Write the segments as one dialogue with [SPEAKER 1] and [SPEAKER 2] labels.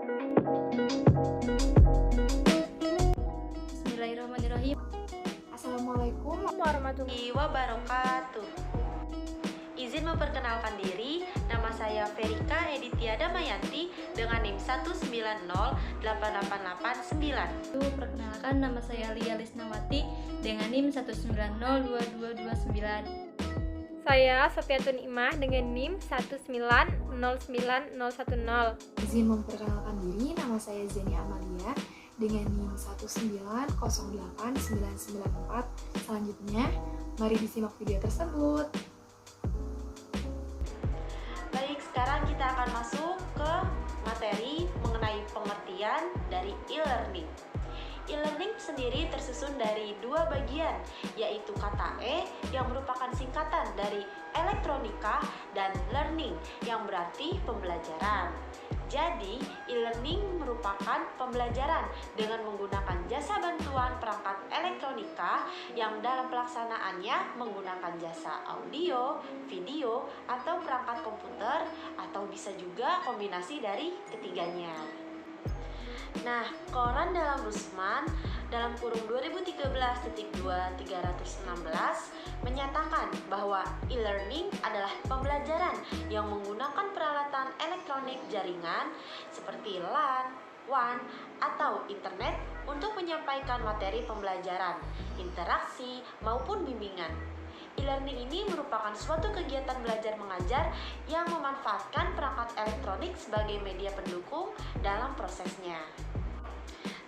[SPEAKER 1] Bismillahirrahmanirrahim.
[SPEAKER 2] Assalamualaikum warahmatullahi
[SPEAKER 3] wabarakatuh. Izin memperkenalkan diri, nama saya Verika Editya Damayanti dengan NIM 1908889.
[SPEAKER 1] Perkenalkan, nama saya Lia Lisnawati dengan NIM 1902229.
[SPEAKER 4] Saya Sofiatun Imah dengan NIM 1909010.
[SPEAKER 2] Izin memperkenalkan diri, nama saya Zeni Amalia dengan NIM 1908994. Selanjutnya, mari disimak video tersebut.
[SPEAKER 3] Baik, sekarang kita akan masuk ke materi mengenai pengertian dari e-learning. E-learning sendiri tersusun dari dua bagian, yaitu kata E yang merupakan singkatan dari elektronika dan learning yang berarti pembelajaran. Jadi, e-learning merupakan pembelajaran dengan menggunakan jasa bantuan perangkat elektronika yang dalam pelaksanaannya menggunakan jasa audio, video, atau perangkat komputer, atau bisa juga kombinasi dari ketiganya. Nah, Koran dalam Rusman dalam kurung 2013.2.316 menyatakan bahwa e-learning adalah pembelajaran yang menggunakan peralatan elektronik jaringan seperti LAN, WAN, atau internet untuk menyampaikan materi pembelajaran, interaksi, maupun bimbingan. E-learning ini merupakan suatu kegiatan belajar mengajar yang memanfaatkan perangkat elektronik sebagai media pendukung dalam prosesnya.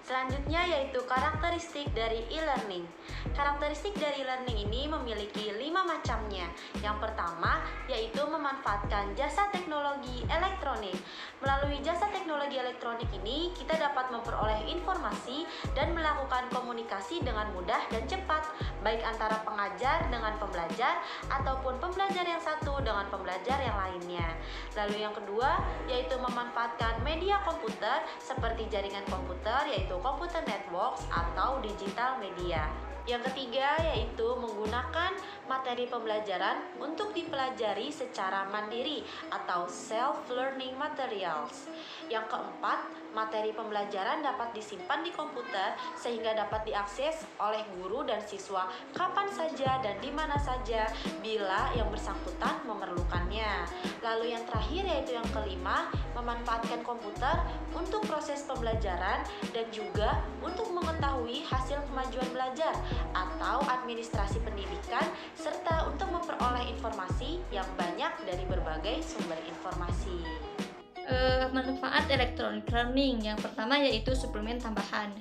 [SPEAKER 3] Selanjutnya yaitu karakteristik dari e-learning. Karakteristik dari e-learning ini memiliki 5 macamnya. Yang pertama yaitu memanfaatkan jasa teknologi elektronik. Melalui jasa teknologi elektronik ini kita dapat memperoleh informasi dan melakukan komunikasi dengan mudah dan cepat, baik antara pengajar dengan pembelajar ataupun pembelajar yang satu dengan pembelajar yang lainnya. Lalu yang kedua yaitu memanfaatkan media komputer seperti jaringan komputer yaitu komputer networks atau digital media. Yang ketiga yaitu menggunakan materi pembelajaran untuk dipelajari secara mandiri atau self-learning materials. Yang keempat, materi pembelajaran dapat disimpan di komputer sehingga dapat diakses oleh guru dan siswa kapan saja dan di mana saja bila yang bersangkutan memerlukannya. Lalu yang terakhir yaitu yang kelima, memanfaatkan komputer untuk proses pembelajaran dan juga untuk mengetahui hasil kemajuan belajar atau administrasi pendidikan serta untuk memperoleh informasi yang banyak dari berbagai sumber informasi.
[SPEAKER 1] Manfaat electronic learning yang pertama yaitu suplemen tambahan.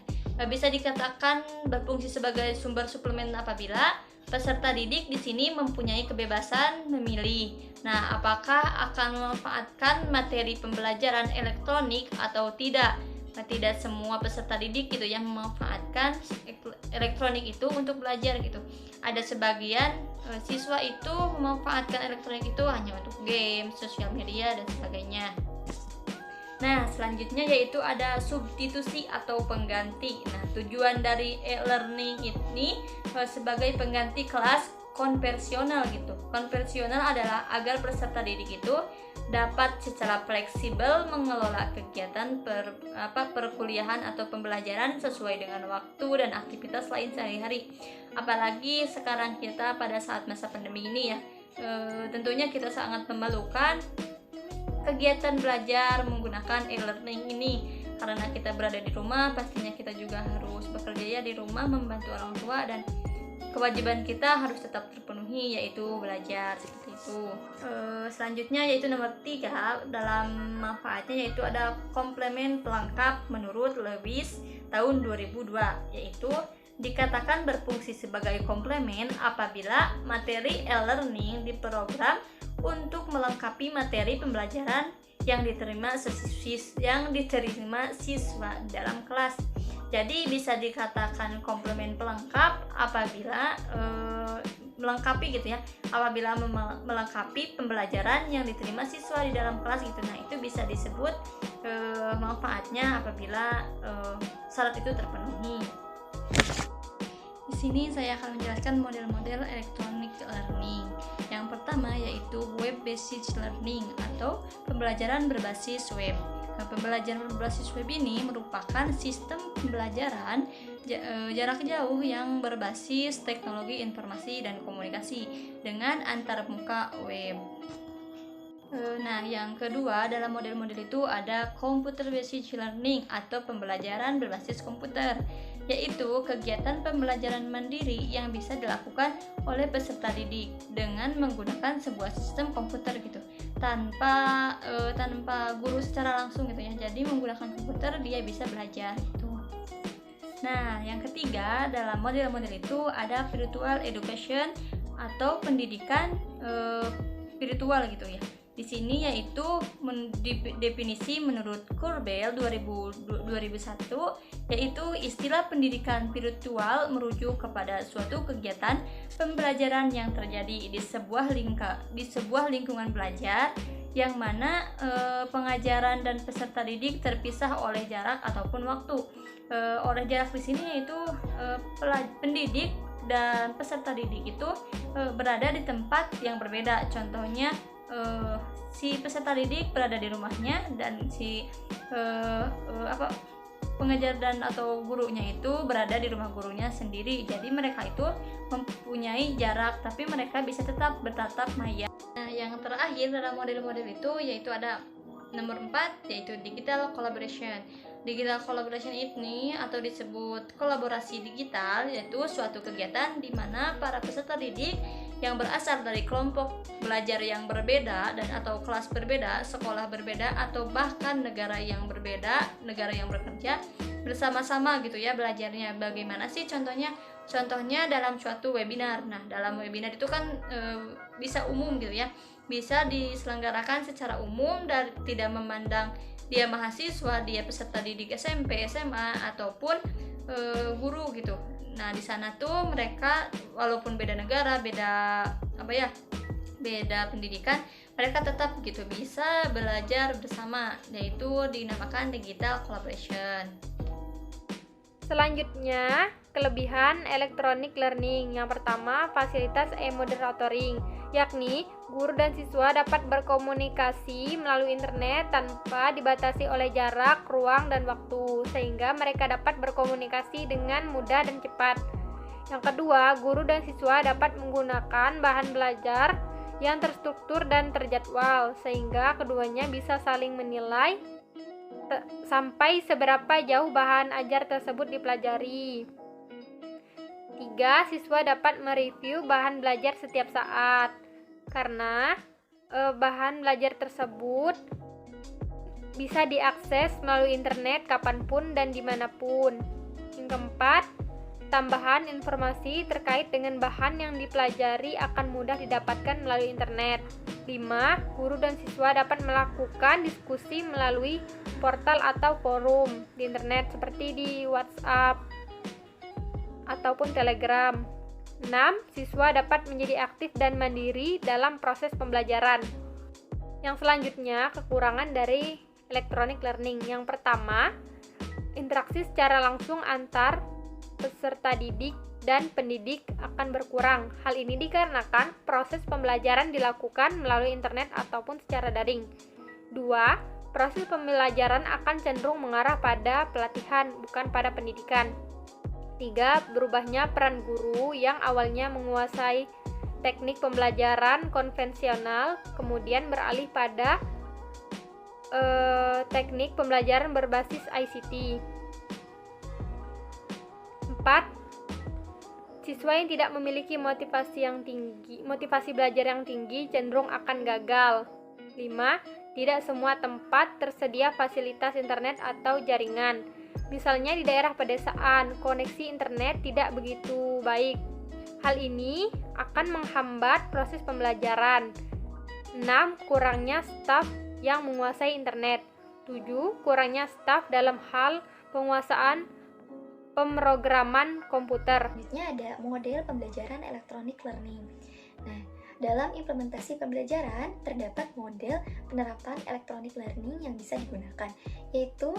[SPEAKER 1] Bisa dikatakan berfungsi sebagai sumber suplemen apabila peserta didik di sini mempunyai kebebasan memilih. Nah, apakah akan memanfaatkan materi pembelajaran elektronik atau tidak? Nah, tidak semua peserta didik gitu yang memanfaatkan elektronik itu untuk belajar gitu. Ada sebagian siswa itu memanfaatkan elektronik itu hanya untuk game, sosial media dan sebagainya. Nah, selanjutnya yaitu ada substitusi atau pengganti. Nah, tujuan dari e-learning ini sebagai pengganti kelas konvensional gitu. Konvensional adalah agar peserta didik itu dapat secara fleksibel mengelola kegiatan perkuliahan atau pembelajaran sesuai dengan waktu dan aktivitas lain sehari-hari. Apalagi sekarang kita pada saat masa pandemi ini ya, tentunya kita sangat memerlukan kegiatan belajar menggunakan e-learning ini. Karena kita berada di rumah, pastinya kita juga harus bekerja ya di rumah membantu orang tua dan kewajiban kita harus tetap terpenuhi yaitu belajar seperti itu. Selanjutnya yaitu nomor 3 dalam manfaatnya yaitu ada komplemen pelengkap menurut Lewis tahun 2002, yaitu dikatakan berfungsi sebagai komplemen apabila materi e-learning diprogram untuk melengkapi materi pembelajaran yang diterima siswa dalam kelas. Jadi bisa dikatakan komplemen pelengkap apabila melengkapi gitu ya, apabila melengkapi pembelajaran yang diterima siswa di dalam kelas gitu. Nah, itu bisa disebut manfaatnya apabila syarat itu terpenuhi. Di sini saya akan menjelaskan model-model electronic learning. Yang pertama yaitu web based learning atau pembelajaran berbasis web. Nah, pembelajaran berbasis web ini merupakan sistem pembelajaran jarak jauh yang berbasis teknologi informasi dan komunikasi dengan antarmuka web. Nah, yang kedua dalam model-model itu ada computer based learning atau pembelajaran berbasis komputer, yaitu kegiatan pembelajaran mandiri yang bisa dilakukan oleh peserta didik dengan menggunakan sebuah sistem komputer gitu, tanpa guru secara langsung gitu ya. Jadi menggunakan komputer dia bisa belajar gitu. Nah, yang ketiga dalam model-model itu ada virtual education atau pendidikan virtual gitu ya. Di sini yaitu definisi menurut Kurbel 2001, yaitu istilah pendidikan virtual merujuk kepada suatu kegiatan pembelajaran yang terjadi di sebuah lingkungan belajar yang mana pengajaran dan peserta didik terpisah oleh jarak ataupun waktu. Oleh jarak di sini yaitu pendidik dan peserta didik itu berada di tempat yang berbeda. Contohnya si peserta didik berada di rumahnya dan si pengajar dan atau gurunya itu berada di rumah gurunya sendiri. Jadi mereka itu mempunyai jarak tapi mereka bisa tetap bertatap maya. Nah, yang terakhir dalam model-model itu yaitu ada nomor 4 yaitu digital collaboration. Digital collaboration ini atau disebut kolaborasi digital yaitu suatu kegiatan di mana para peserta didik yang berasal dari kelompok belajar yang berbeda dan atau kelas berbeda, sekolah berbeda atau bahkan negara yang berbeda, negara yang bekerja bersama-sama gitu ya belajarnya. Bagaimana sih contohnya? Contohnya dalam suatu webinar. Nah, dalam webinar itu kan bisa umum gitu ya. Bisa diselenggarakan secara umum dan tidak memandang dia mahasiswa, dia peserta didik SMP, SMA ataupun guru gitu. Nah, di sana tuh mereka walaupun beda negara, beda pendidikan, mereka tetap gitu bisa belajar bersama, yaitu dinamakan digital collaboration.
[SPEAKER 4] Selanjutnya, kelebihan electronic learning. Yang pertama, fasilitas e-moderatoring, yakni guru dan siswa dapat berkomunikasi melalui internet tanpa dibatasi oleh jarak, ruang, dan waktu, sehingga mereka dapat berkomunikasi dengan mudah dan cepat. Yang kedua, guru dan siswa dapat menggunakan bahan belajar yang terstruktur dan terjadwal, sehingga keduanya bisa saling menilai sampai seberapa jauh bahan ajar tersebut dipelajari. 3. Siswa dapat mereview bahan belajar setiap saat karena bahan belajar tersebut bisa diakses melalui internet kapanpun dan dimanapun. Yang keempat, tambahan informasi terkait dengan bahan yang dipelajari akan mudah didapatkan melalui internet. 5. Guru dan siswa dapat melakukan diskusi melalui portal atau forum di internet seperti di WhatsApp ataupun Telegram. 6. Siswa dapat menjadi aktif dan mandiri dalam proses pembelajaran. Yang selanjutnya, kekurangan dari electronic learning. Yang pertama, interaksi secara langsung antar peserta didik dan pendidik akan berkurang. Hal ini dikarenakan proses pembelajaran dilakukan melalui internet ataupun secara daring. 2. Proses pembelajaran akan cenderung mengarah pada pelatihan, bukan pada pendidikan. 3. Berubahnya peran guru yang awalnya menguasai teknik pembelajaran konvensional, kemudian beralih pada teknik pembelajaran berbasis ICT. 4. Siswa yang tidak memiliki motivasi belajar yang tinggi cenderung akan gagal. 5. Tidak semua tempat tersedia fasilitas internet atau jaringan. Misalnya di daerah pedesaan, koneksi internet tidak begitu baik. Hal ini akan menghambat proses pembelajaran. 6. Kurangnya staf yang menguasai internet. 7. Kurangnya staf dalam hal penguasaan pemrograman komputer.
[SPEAKER 2] Selanjutnya ada model pembelajaran electronic learning. Nah, dalam implementasi pembelajaran terdapat model penerapan electronic learning yang bisa digunakan, yaitu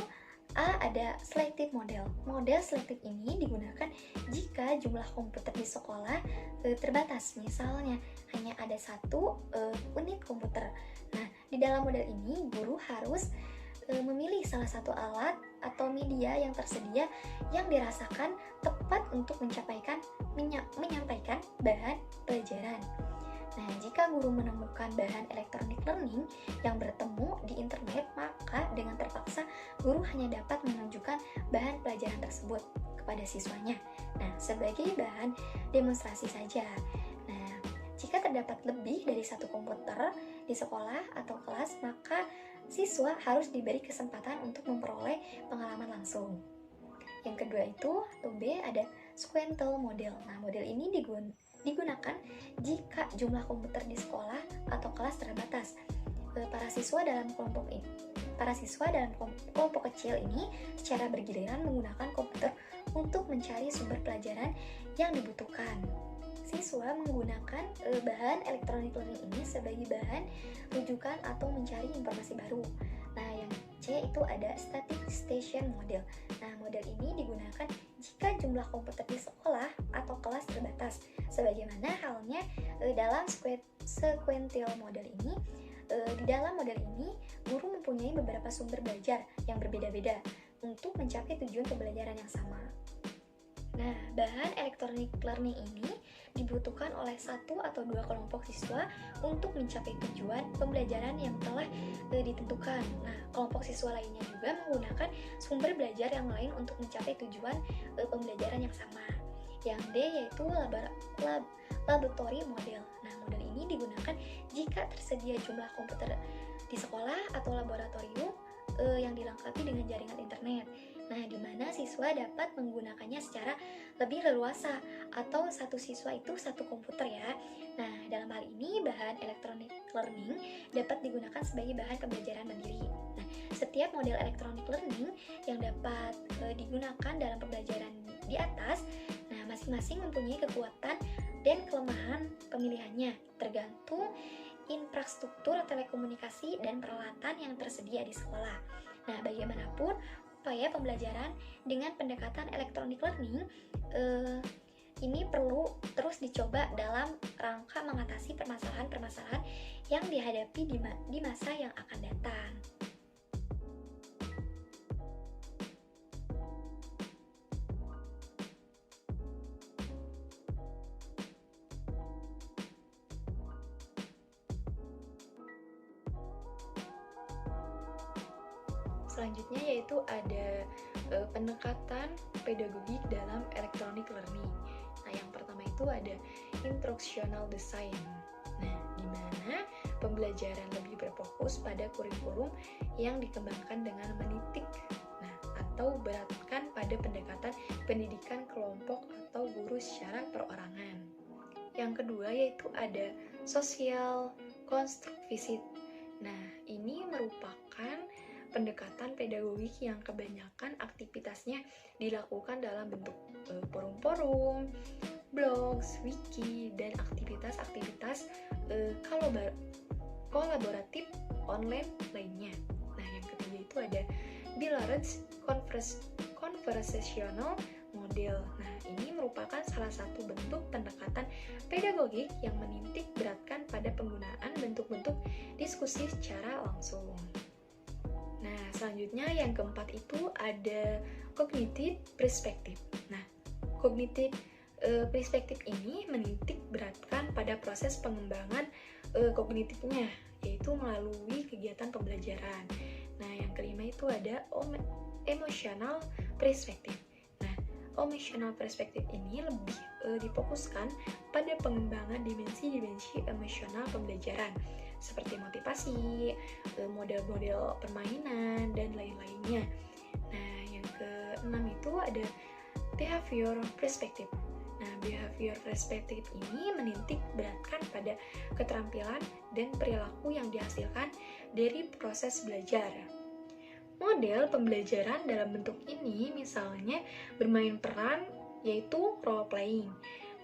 [SPEAKER 2] A. Ada selective model. Model selective ini digunakan jika jumlah komputer di sekolah terbatas. Misalnya hanya ada 1 unit komputer. Nah, di dalam model ini guru harus memilih salah satu alat atau media yang tersedia yang dirasakan tepat untuk menyampaikan bahan pelajaran. Nah, jika guru menemukan bahan electronic learning yang bertemu di internet, maka dengan terpaksa guru hanya dapat menunjukkan bahan pelajaran tersebut kepada siswanya. Nah, sebagai bahan demonstrasi saja. Nah, jika terdapat lebih dari satu komputer di sekolah atau kelas, maka siswa harus diberi kesempatan untuk memperoleh pengalaman langsung. Yang kedua itu, atau B, ada sequential model. Nah, model ini digunakan jika jumlah komputer di sekolah atau kelas terbatas. Para siswa dalam kelompok kecil ini secara bergiliran menggunakan komputer untuk mencari sumber pelajaran yang dibutuhkan. Siswa menggunakan bahan electronic learning ini sebagai bahan rujukan atau mencari informasi baru. Nah, yang C itu ada static station model. Nah, model ini digunakan jika jumlah komputer di sekolah atau kelas terbatas. Sebagaimana halnya dalam sequential model ini, di dalam model ini guru mempunyai beberapa sumber belajar yang berbeda-beda untuk mencapai tujuan pembelajaran yang sama. Nah, bahan electronic learning ini dibutuhkan oleh satu atau dua kelompok siswa untuk mencapai tujuan pembelajaran yang telah ditentukan. Nah, kelompok siswa lainnya juga menggunakan sumber belajar yang lain untuk mencapai tujuan pembelajaran yang sama. Yang D yaitu laboratory model. Nah, model ini digunakan jika tersedia jumlah komputer di sekolah atau laboratorium yang dilengkapi dengan jaringan internet. Nah, di mana siswa dapat menggunakannya secara lebih leluasa atau satu siswa itu satu komputer ya. Nah, dalam hal ini bahan electronic learning dapat digunakan sebagai bahan pembelajaran mandiri. Nah, setiap model electronic learning yang dapat digunakan dalam pembelajaran di atas, nah masing-masing mempunyai kekuatan dan kelemahan pemilihannya tergantung infrastruktur telekomunikasi dan peralatan yang tersedia di sekolah. Nah, bagaimanapun upaya pembelajaran dengan pendekatan electronic learning ini perlu terus dicoba dalam rangka mengatasi permasalahan-permasalahan yang dihadapi di masa yang akan datang. Selanjutnya yaitu ada pendekatan pedagogik dalam electronic learning. Nah, yang pertama itu ada instructional design. Nah, di mana pembelajaran lebih berfokus pada kurikulum yang dikembangkan dengan menitik, atau beratkan pada pendekatan pendidikan kelompok atau guru secara perorangan. Yang kedua yaitu ada social construct visit. Nah, ini merupakan pendekatan pedagogik yang kebanyakan aktivitasnya dilakukan dalam bentuk forum-forum, blogs, wiki, dan aktivitas-aktivitas kolaboratif online lainnya. Nah, yang ketiga itu ada Billard's conversational model. Nah, ini merupakan salah satu bentuk pendekatan pedagogik yang menitik beratkan pada penggunaan bentuk-bentuk diskusi secara langsung. Nah, selanjutnya yang keempat itu ada cognitive perspective. Nah, cognitive perspektif ini menitik beratkan pada proses pengembangan kognitifnya, yaitu melalui kegiatan pembelajaran. Nah, yang kelima itu ada emotional perspective. Nah, emotional perspective ini lebih difokuskan pada pengembangan dimensi-dimensi emosional pembelajaran, seperti motivasi, model-model permainan, dan lain-lainnya. Nah, yang keenam itu ada behavior perspective. Nah, behavior perspective ini menitik beratkan pada keterampilan dan perilaku yang dihasilkan dari proses belajar. Model pembelajaran dalam bentuk ini misalnya bermain peran, yaitu role playing,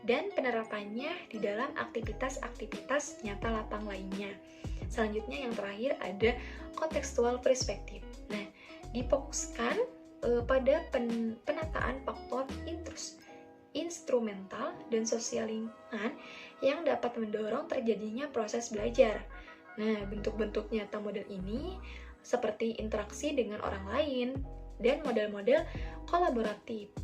[SPEAKER 2] dan penerapannya di dalam aktivitas-aktivitas nyata lapang lainnya. Selanjutnya yang terakhir ada contextual perspective. Nah, difokuskan pada penataan faktor instrumental dan sosial lingkungan yang dapat mendorong terjadinya proses belajar. Nah, bentuk-bentuk nyata model ini seperti interaksi dengan orang lain dan model-model kolaboratif.